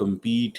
compete,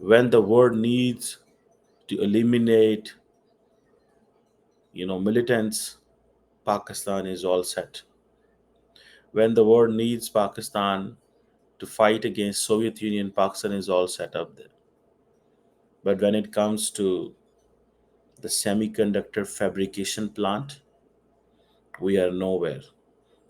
when the world needs to eliminate militants, Pakistan is all set. When the world needs Pakistan to fight against Soviet Union, Pakistan is all set up there. But when it comes to the semiconductor fabrication plant, we are nowhere.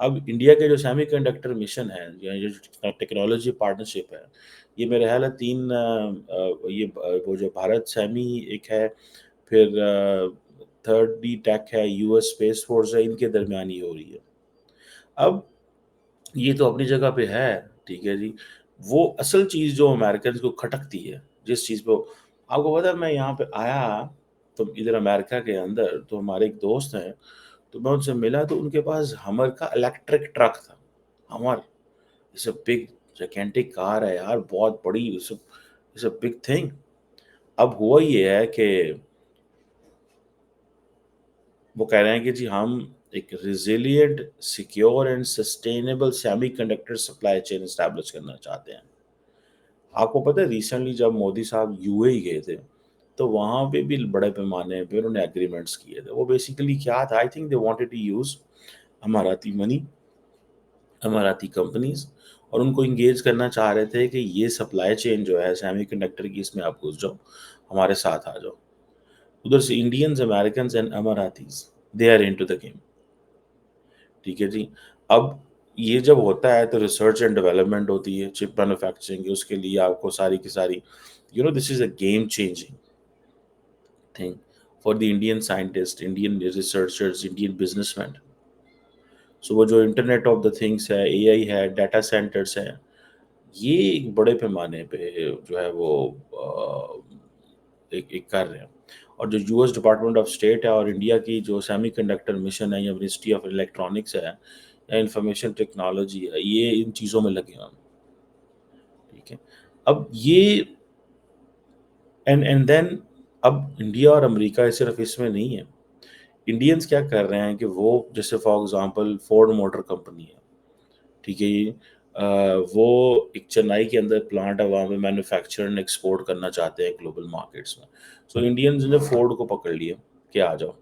اب India کے جو semi conductor mission ہے یا جو technology partnership ہے، یہ میرے خیال ہے تین یہ وہ جو بھارت سیمی ایک ہے، پھر تھرڈ ڈی ٹیک ہے، یو ایس اسپیس فورس ہے، ان کے درمیان ہی ہو رہی ہے. اب یہ تو اپنی جگہ پہ ہے، ٹھیک ہے جی. وہ اصل چیز جو امریکنز کو کھٹکتی ہے، جس چیز پہ آپ کو پتا ہے، میں یہاں پہ آیا تو ادھر امریکہ کے اندر تو ہمارے ایک دوست ہیں، تو میں ان سے ملا تو ان کے پاس ہمر کا الیکٹرک ٹرک تھا. ہمر اٹس اے بگ جیکنٹک کار ہے یار، بہت بڑی، اٹس اے بگ تھنگ. اب ہوا یہ ہے کہ وہ کہہ رہے ہیں کہ جی ہم ایک resilient, secure and sustainable semiconductor supply chain establish کرنا چاہتے ہیں. آپ کو پتہ ہے ریسنٹلی جب مودی صاحب یو اے گئے تھے تو وہاں پہ بھی بڑے پیمانے پہ انہوں نے اگریمنٹس کیے تھے. وہ بیسیکلی کیا تھا، I think they wanted to use Emirati money, Emirati companies, اور ان کو انگیج کرنا چاہ رہے تھے کہ یہ سپلائی چین جو ہے سیمی کنڈکٹر کی، اس میں آپ گھس جاؤ، ہمارے ساتھ آ جاؤ. ادھر سے Indians, Americans and Emiratis they are into the game. ٹھیک ہے جی. اب یہ جب ہوتا ہے تو ریسرچ اینڈ ڈیولپمنٹ ہوتی ہے، چپ مینوفیکچرنگ، اس کے لیے آپ کو ساری کی ساری this is a game changing thing for the Indian scientist, Indian researchers, Indian businessman. So وہ جو انٹرنیٹ آف دا تھنگس ہے، اے آئی ہے، ڈیٹا سینٹرس ہیں، یہ ایک بڑے پیمانے پہ جو ہے وہ ایک کر رہے ہیں. اور جو U S department of state ہے اور انڈیا کی جو سیمی کنڈکٹر مشن ہے یا منسٹری آف الیکٹرانکس ہے یا انفارمیشن ٹیکنالوجی ہے، یہ ان چیزوں میں لگے ہیں. ٹھیک ہے. اب یہ اینڈ دین اب انڈیا اور امریکہ صرف اس میں نہیں ہے. انڈینس کیا کر رہے ہیں کہ وہ جیسے for example Ford motor company ہے، ٹھیک ہے جی. وہ ایک چنائی کے اندر پلانٹ ہے، وہاں پہ مینوفیکچر اینڈ ایکسپورٹ کرنا چاہتے ہیں گلوبل مارکیٹس میں. سو انڈینز نے فورڈ کو پکڑ لیا کہ آ جاؤ.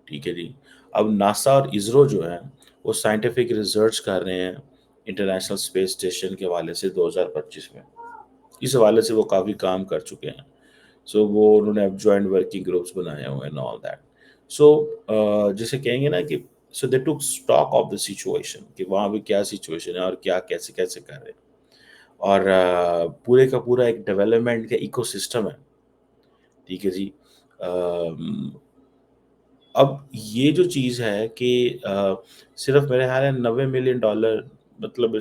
ٹھیک ہے جی. اب ناسا اور اسرو جو ہے وہ سائنٹیفک ریسرچ کر رہے ہیں انٹرنیشنل اسپیس اسٹیشن کے حوالے سے 2025 میں. اس حوالے سے وہ کافی کام کر چکے ہیں. سو وہ انہوں نے اب جوائنٹ ورکنگ گروپس بنائے ہوئے ہیں آل دیٹ. سو جسے کہیں گے نا کہ سو دے ٹک اسٹاک آف دا سچویشن کہ وہاں پہ کیا سچویشن ہے اور کیا کیسے کیسے کر رہے ہیں. اور پورے کا پورا ایک ڈیولپمنٹ کا ایکو سسٹم ہے. ٹھیک ہے جی. اب یہ جو چیز ہے کہ صرف میرے خیال ہے $90 ملین، مطلب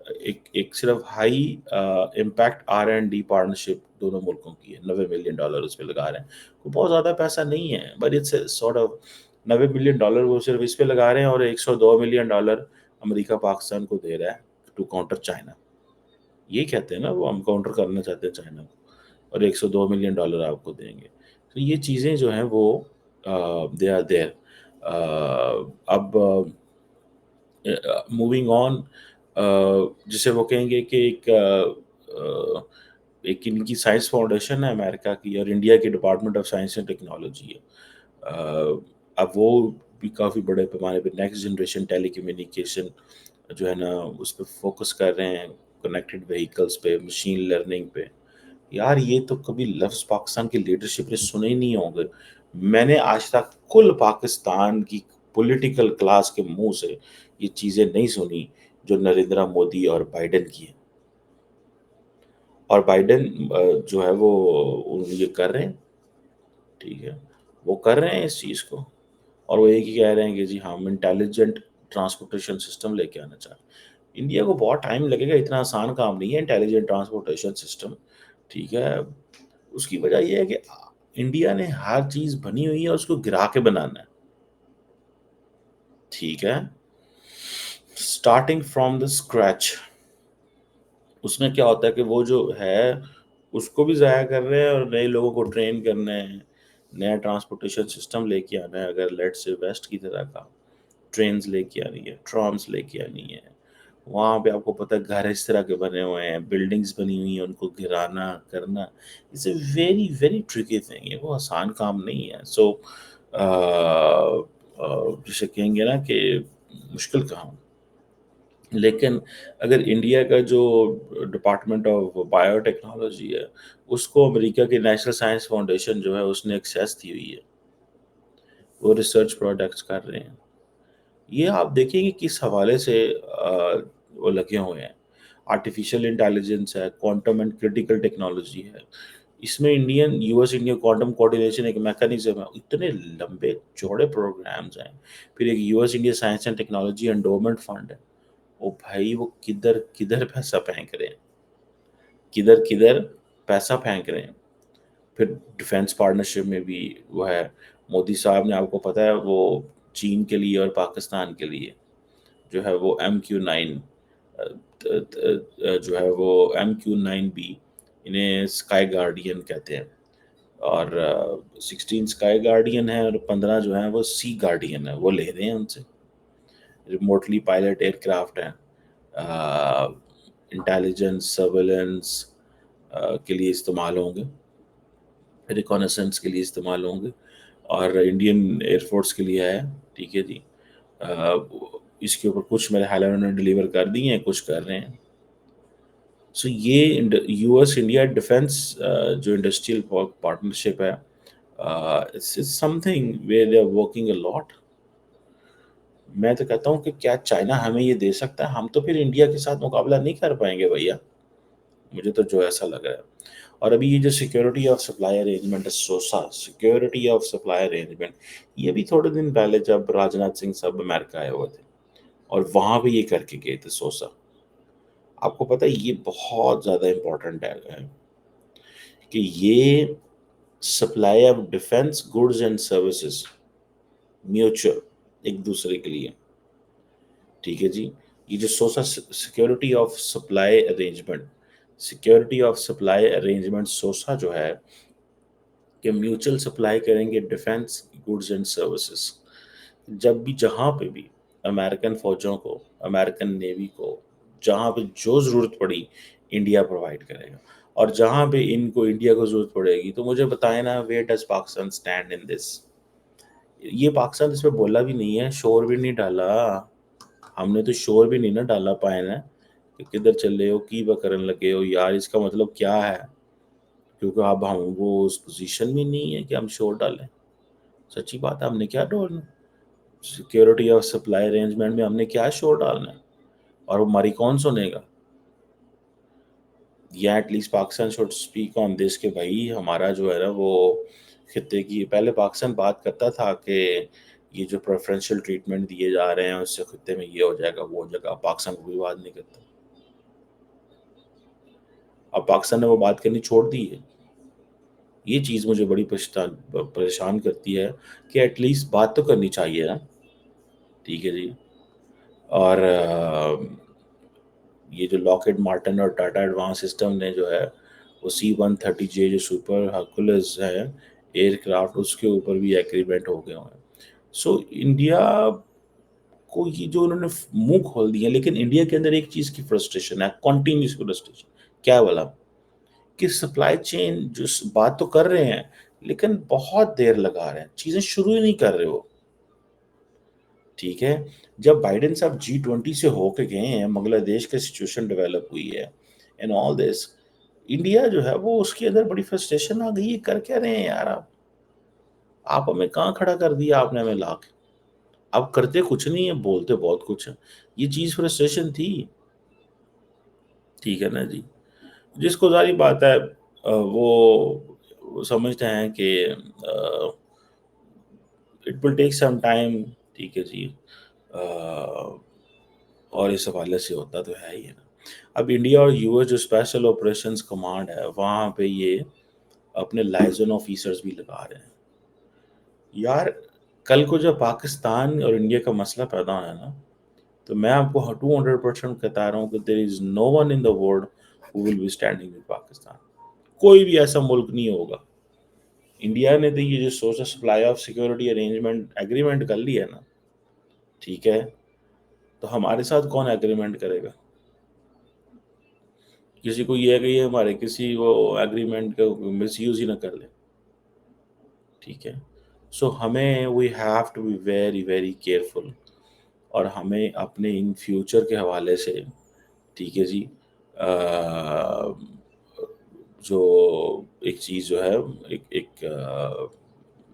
ایک صرف high impact our and D partnership دونوں ملکوں کی ہے. $90 ملین اس پہ لگا رہے ہیں. وہ بہت زیادہ پیسہ نہیں ہے، but it's sort of $90 million وہ صرف اس پہ لگا رہے ہیں، اور $102 ملین امریکہ پاکستان کو دے رہا ہے ٹو کاؤنٹر چائنا. یہ کہتے ہیں نا وہ ہم کاؤنٹر کرنا چاہتے ہیں چائنا کو، اور $102 ملین آپ کو دیں گے. تو یہ چیزیں جو ہیں وہ دے آر دیر. اب موونگ آن، جسے وہ کہیں گے کہ ایک ان کی سائنس فاؤنڈیشن ہے امریکہ کی، اور انڈیا کی department of science and technology ہے. اب وہ بھی کافی بڑے پیمانے پہ نیکسٹ جنریشن ٹیلی کمیونیکیشن جو ہے نا اس پہ فوکس کر رہے ہیں، کنیکٹڈ وہیکلس پہ، مشین لرننگ پہ. یار یہ تو کبھی لفظ پاکستان کی لیڈرشپ نے سنے ہی نہیں ہوں گے. میں نے آج تک کل پاکستان کی پولیٹیکل کلاس کے منہ سے یہ چیزیں نہیں سنی جو نریندرا مودی اور بائیڈن کی ہیں. اور بائیڈن جو ہے وہ یہ کر رہے ہیں. ٹھیک ہے. وہ کر رہے ہیں اس چیز کو، اور وہ ایک ہی کہہ رہے ہیں کہ جی ہم انٹیلیجنٹ ٹرانسپورٹیشن سسٹم لے کے آنا چاہتے ہیں. انڈیا کو بہت ٹائم لگے گا، اتنا آسان کام نہیں ہے انٹیلیجنٹ ٹرانسپورٹیشن سسٹم. ٹھیک ہے. اس کی وجہ یہ ہے کہ انڈیا نے ہر چیز بنی ہوئی ہے، اس کو گرا کے بنانا ہے. ٹھیک ہے. Starting from the scratch. اس میں کیا ہوتا ہے کہ وہ جو ہے اس کو بھی ضائع کر رہے ہیں، اور نئے لوگوں کو ٹرین کرنا ہے، نیا ٹرانسپورٹیشن سسٹم لے کے آنا ہے. اگر لیٹ سے ویسٹ کی طرح کا ٹرینز لے کے آنی ہے، ٹرامس لے کے آنی ہے، وہاں پہ آپ کو پتہ ہے گھر اس طرح کے بنے ہوئے ہیں، بلڈنگز بنی ہوئی ہیں، ان کو گرانا کرنا، it's a very very tricky thing. یہ وہ آسان کام نہیں ہے. سو جسے کہیں گے نا کہ مشکل کام. لیکن اگر انڈیا کا جو ڈپارٹمنٹ آف بایو ٹیکنالوجی ہے اس کو امریکہ کی نیشنل سائنس فاؤنڈیشن جو ہے اس نے ایکسیس دی ہوئی ہے، وہ ریسرچ پروڈکٹس کر رہے ہیں. یہ آپ دیکھیں گے کس حوالے سے وہ لگے ہوئے ہیں. آرٹیفیشیل انٹیلیجنس ہے، کوانٹم اینڈ کرٹیکل ٹیکنالوجی ہے. اس میں you S India quantum coordination ایک میکانزم ہے. اتنے لمبے چوڑے پروگرامز ہیں. پھر ایک you S India science and technology endowment fund ہے. او بھائی وہ کدھر کدھر پیسہ پھینک رہے ہیں، کدھر کدھر پیسہ پھینک رہے ہیں. پھر ڈیفینس پارٹنرشپ میں بھی وہ ہے. مودی صاحب نے، آپ کو پتہ ہے، وہ چین کے لیے اور پاکستان کے لیے جو ہے وہ MQ-9 جو ہے وہ MQ-9B، انہیں اسکائی گارڈین کہتے ہیں. اور 16 اسکائی گارڈین ہے اور 15 جو ہیں وہ سی گارڈین ہے. وہ لے رہے ہیں ان سے. ریموٹلی پائلٹ ایئر کرافٹ ہیں، انٹیلیجنس سرویلنس کے لیے استعمال ہوں گے، ریکونیسنس کے لیے استعمال ہوں گے. اور انڈین ایئر فورس کے لیے ہے. ٹھیک ہے جی. اس کے اوپر کچھ میرے خیال ہے انہوں نے ڈلیور کر دی ہیں، کچھ کر رہے ہیں. سو یہ یو ایس انڈیا ڈیفینس جو انڈسٹریل پارٹنرشپ ہے، something where they are working a lot. میں تو کہتا ہوں کہ کیا چائنا ہمیں یہ دے سکتا ہے؟ ہم تو پھر انڈیا کے ساتھ مقابلہ نہیں کر پائیں گے بھیا، مجھے تو جو ایسا لگ رہا ہے. اور ابھی یہ جو سیکورٹی آف سپلائی ارینجمنٹ ہے، Susa security of supply arrangement, یہ بھی تھوڑے دن پہلے جب راجناتھ سنگھ صاحب امریکہ آئے ہوئے تھے اور وہاں بھی یہ کر کے گئے تھے سوسا. آپ کو پتہ ہے یہ بہت زیادہ امپورٹنٹ ہے کہ یہ supply of defence goods and services mutual ایک دوسرے کے لیے. ٹھیک ہے جی. یہ جو SOSA security of supply arrangement, security of supply arrangement SOSA جو ہے کہ میوچل سپلائی کریں گے ڈیفینس گڈز اینڈ سروسز. جب بھی جہاں پہ بھی امریکن فوجوں کو، امریکن نیوی کو جہاں پہ جو ضرورت پڑی انڈیا پرووائڈ کرے گا. اور جہاں پہ ان کو انڈیا کو ضرورت پڑے گی تو مجھے بتائیں نا، where does Pakistan stand in this. یہ پاکستان اس پہ بولا بھی نہیں ہے، شور بھی نہیں ڈالا. ہم نے تو شور بھی نہیں نا ڈالا پائے نا کہ کدھر چل رہے ہو، کی بکرن لگے ہو یار، اس کا مطلب کیا ہے. کیونکہ اب ہم وہ اس پوزیشن میں نہیں ہے کہ ہم شور ڈالیں. سچی بات ہے، ہم نے کیا ڈالنا سیکورٹی اور سپلائی ارینجمنٹ میں، ہم نے کیا شور ڈالنا ہے؟ اور وہ ہماری کون سنے گا؟ یا at least Pakistan should speak on this کہ بھائی ہمارا جو ہے نا وہ خطے کی، پہلے پاکستان بات کرتا تھا کہ یہ جو پریفرنشل ٹریٹمنٹ دیے جا رہے ہیں اس سے خطے میں یہ ہو جائے گا وہ ہو جائے گا. اب پاکستان کوئی بات نہیں کرتا. اب پاکستان نے وہ بات کرنی چھوڑ دی ہے. یہ چیز مجھے بڑی پریشان کرتی ہے کہ ایٹ لیسٹ بات تو کرنی چاہیے نا. ٹھیک ہے جی. اور یہ جو لاکہیڈ مارٹن اور ٹاٹا ایڈوانس سسٹم نے جو ہے وہ C-130J جو سپر ہرکولس ہے ایئر کرافٹ، اس کے اوپر بھی ایگریمنٹ ہو گئے ہیں. سو انڈیا کو یہ جو انہوں نے منہ کھول دیا، لیکن انڈیا کے اندر ایک چیز کی فرسٹریشن ہے، کنٹینیوس فرسٹریشن. کیا بولا کہ سپلائی چین جو بات تو کر رہے ہیں لیکن بہت دیر لگا رہے ہیں، چیزیں شروع ہی نہیں کر رہے ہو. ٹھیک ہے. جب بائیڈن صاحب G20 سے ہو کے گئے ہیں، بنگلہ دیش کی سچویشن ڈیولپ ہوئی ہے ان آل دس، انڈیا جو ہے وہ اس کے اندر بڑی فرسٹریشن آ گئی ہے. کر کیا رہے ہیں یار آپ ہمیں کہاں کھڑا کر دیا آپ نے ہمیں لا کے. اب کرتے کچھ نہیں ہے، بولتے بہت کچھ ہے. یہ چیز فرسٹریشن تھی. ٹھیک ہے نا جی. جس کو ظاہری بات ہے وہ سمجھتے ہیں کہ it will take some time. ٹھیک ہے جی. اور اس حوالے سے ہوتا تو ہے ہی ہے نا. اب انڈیا اور یو ایس جو اسپیشل آپریشنز کمانڈ ہے وہاں پہ یہ اپنے لائزن آفیسرز بھی لگا رہے ہیں. یار کل کو جب پاکستان اور انڈیا کا مسئلہ پیدا ہونا ہے نا، تو میں آپ کو 200% بتا رہا ہوں کہ there is no one in the world who will be standing with Pakistan. کوئی بھی ایسا ملک نہیں ہوگا. انڈیا نے تو یہ جو سوچا supply of security arrangement agreement کر لیا ہے نا، ٹھیک ہے، تو ہمارے ساتھ کون ایگریمنٹ کرے گا؟ کسی کو یہ ہے کہ یہ ہمارے کسی وہ ایگریمنٹ کا مس یوز ہی نہ کر لے. ٹھیک ہے. سو ہمیں we have to be very very careful. اور ہمیں اپنے ان فیوچر کے حوالے سے، ٹھیک ہے جی، جو ایک چیز جو ہے ایک ایک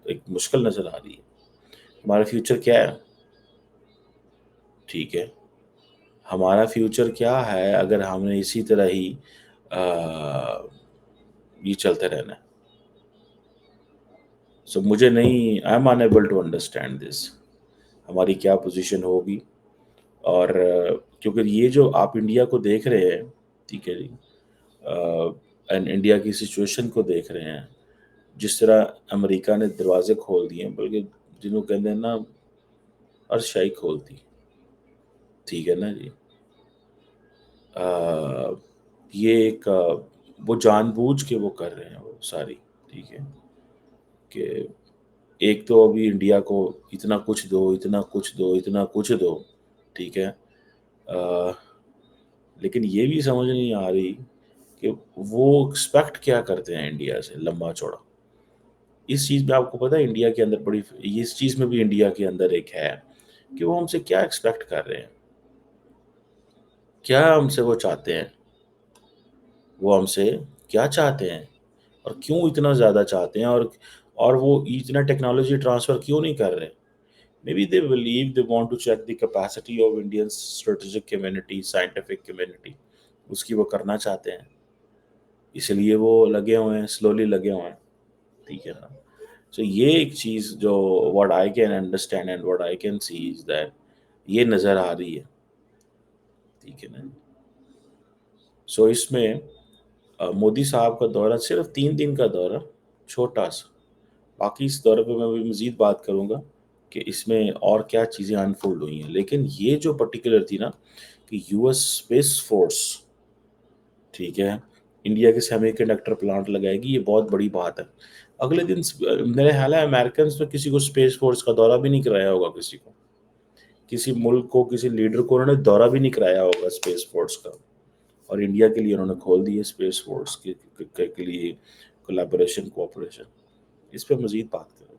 ایک مشکل نظر آ رہی ہے. ہمارا فیوچر کیا ہے؟ ٹھیک ہے، ہمارا فیوچر کیا ہے اگر ہم نے اسی طرح ہی یہ چلتے رہنا ہے؟ سو مجھے نہیں، I am unable to understand this, ہماری کیا پوزیشن ہوگی. اور کیونکہ یہ جو آپ انڈیا کو دیکھ رہے ہیں، ٹھیک ہے جی، اینڈ انڈیا کی سچویشن کو دیکھ رہے ہیں، جس طرح امریکہ نے دروازے کھول دیے ہیں، بلکہ جنہوں کہتے ہیں نا ہر شاہی کھولتی، ٹھیک ہے نا جی. یہ ایک وہ جان بوجھ کے وہ کر رہے ہیں وہ ساری، ٹھیک ہے، کہ ایک تو ابھی انڈیا کو اتنا کچھ دو، اتنا کچھ دو، اتنا کچھ دو، ٹھیک ہے، لیکن یہ بھی سمجھ نہیں آ رہی کہ وہ ایکسپیکٹ کیا کرتے ہیں انڈیا سے لمبا چوڑا. اس چیز میں آپ کو پتہ ہے انڈیا کے اندر بڑی، اس چیز میں بھی انڈیا کے اندر ایک ہے کہ وہ ہم سے کیا ایکسپیکٹ کر رہے ہیں، کیا ہم سے وہ چاہتے ہیں، وہ ہم سے کیا چاہتے ہیں، اور کیوں اتنا زیادہ چاہتے ہیں، اور وہ اتنا ٹیکنالوجی ٹرانسفر کیوں نہیں کر رہے. Maybe they believe they want to check the capacity of Indian strategic community, scientific community. اس کی وہ کرنا چاہتے ہیں، اس لیے وہ لگے ہوئے ہیں، سلولی لگے ہوئے ہیں، ٹھیک ہے نا. سو یہ ایک چیز جو what I can understand and what I can see is that یہ نظر آ رہی ہے، ٹھیک ہے نا. سو اس میں مودی صاحب کا دورہ صرف 3 دن کا دورہ، چھوٹا سا، باقی اس دورے پہ میں بھی مزید بات کروں گا کہ اس میں اور کیا چیزیں انفولڈ ہوئی ہیں. لیکن یہ جو پرٹیکولر تھی نا کہ یو ایس اسپیس فورس، ٹھیک ہے، انڈیا کے سیمی کنڈکٹر پلانٹ لگائے گی، یہ بہت بڑی بات ہے. اگلے دن میرے خیال ہے امریکنس نے کسی کو اسپیس فورس کا دورہ بھی نہیں کرایا ہوگا، کسی کو، کسی ملک کو، کسی لیڈر کو انہوں نے دورہ بھی نہیں کرایا ہوگا اسپیس فورس کا. اور انڈیا کے لیے انہوں نے کھول دی ہے اسپیس فورس کے لیے کولیبوریشن، کوآپریشن. اس پہ مزید بات کریں.